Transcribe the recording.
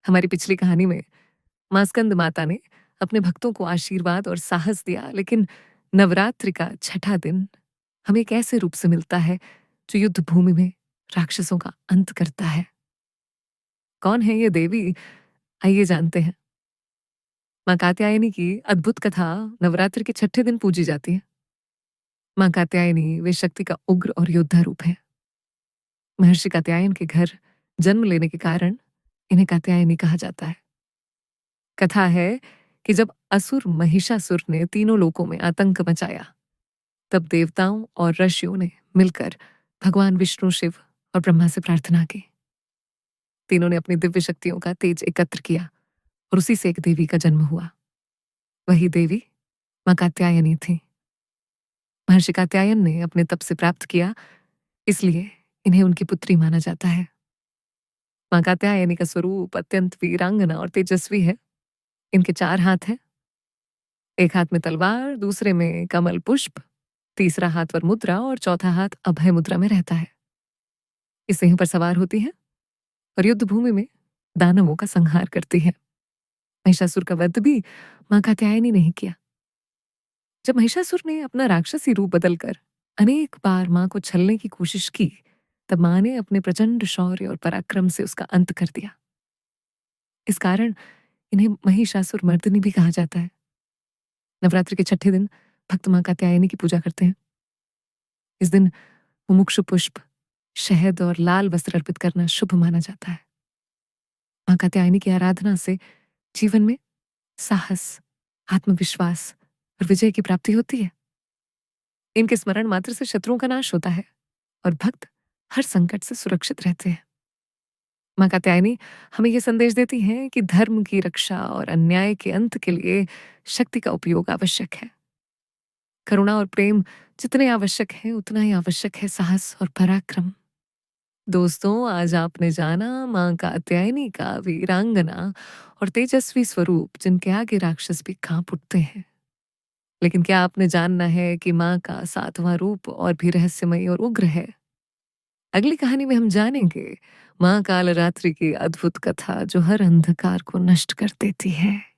हमारी पिछली कहानी में माँ स्कंद माता ने अपने भक्तों को आशीर्वाद और साहस दिया, लेकिन नवरात्रि का छठा दिन हमें एक ऐसे रूप से मिलता है जो युद्ध भूमि में राक्षसों का अंत करता है। कौन है ये देवी? आइए जानते हैं। माँ कात्यायनी की अद्भुत कथा नवरात्रि के छठे दिन पूजी जाती है। माँ कात्यायनी वे शक्ति का उग्र और योद्धा रूप है। महर्षि कात्यायन के घर जन्म लेने के कारण इन्हें कात्यायनी कहा जाता है। कथा है कि जब असुर महिषासुर ने तीनों लोकों में आतंक मचाया, तब देवताओं और ऋषियों ने मिलकर भगवान विष्णु, शिव और ब्रह्मा से प्रार्थना की। तीनों ने अपनी दिव्य शक्तियों का तेज एकत्र किया और उसी से एक देवी का जन्म हुआ। वही देवी माँ कात्यायनी थी। महर्षि कात्यायन ने अपने तप से प्राप्त किया, इसलिए इन्हें उनकी पुत्री माना जाता है। माँ कात्यायनी का स्वरूप अत्यंत वीरांगना और तेजस्वी है। इनके 4 हाथ हैं। एक हाथ में तलवार, दूसरे में कमल पुष्प, तीसरा हाथ पर मुद्रा और चौथा हाथ अभय मुद्रा में रहता है। इस सिंह पर सवार होती है और युद्ध भूमि में दानवों का संहार करती है। महिषासुर का वध भी माँ कात्यायनी ने ही किया। जब महिषासुर ने अपना राक्षसी रूप बदलकर अनेक बार माँ को छलने की कोशिश की, तब माँ ने अपने प्रचंड शौर्य और पराक्रम से उसका अंत कर दिया। इस कारण इन्हें महिषासुर मर्दिनी भी कहा जाता है। नवरात्रि के छठे दिन भक्त माँ कात्यायनी की पूजा करते हैं। इस दिन मुमुक्षु पुष्प, शहद और लाल वस्त्र अर्पित करना शुभ माना जाता है। माँ कात्यायनी की आराधना से जीवन में साहस, आत्मविश्वास और विजय की प्राप्ति होती है। इनके स्मरण मात्र से शत्रुओं का नाश होता है और भक्त हर संकट से सुरक्षित रहते हैं। माँ कात्यायनी हमें यह संदेश देती हैं कि धर्म की रक्षा और अन्याय के अंत के लिए शक्ति का उपयोग आवश्यक है। करुणा और प्रेम जितने आवश्यक है, उतना ही आवश्यक है साहस और पराक्रम। दोस्तों, आज आपने जाना माँ कात्यायनी का वीरांगना और तेजस्वी स्वरूप, जिनके आगे राक्षस भी कांप उठते हैं। लेकिन क्या आपने जानना है कि माँ का 7वां रूप और भी रहस्यमयी और उग्र है? अगली कहानी में हम जानेंगे माँ कालरात्रि की अद्भुत कथा, जो हर अंधकार को नष्ट कर देती है।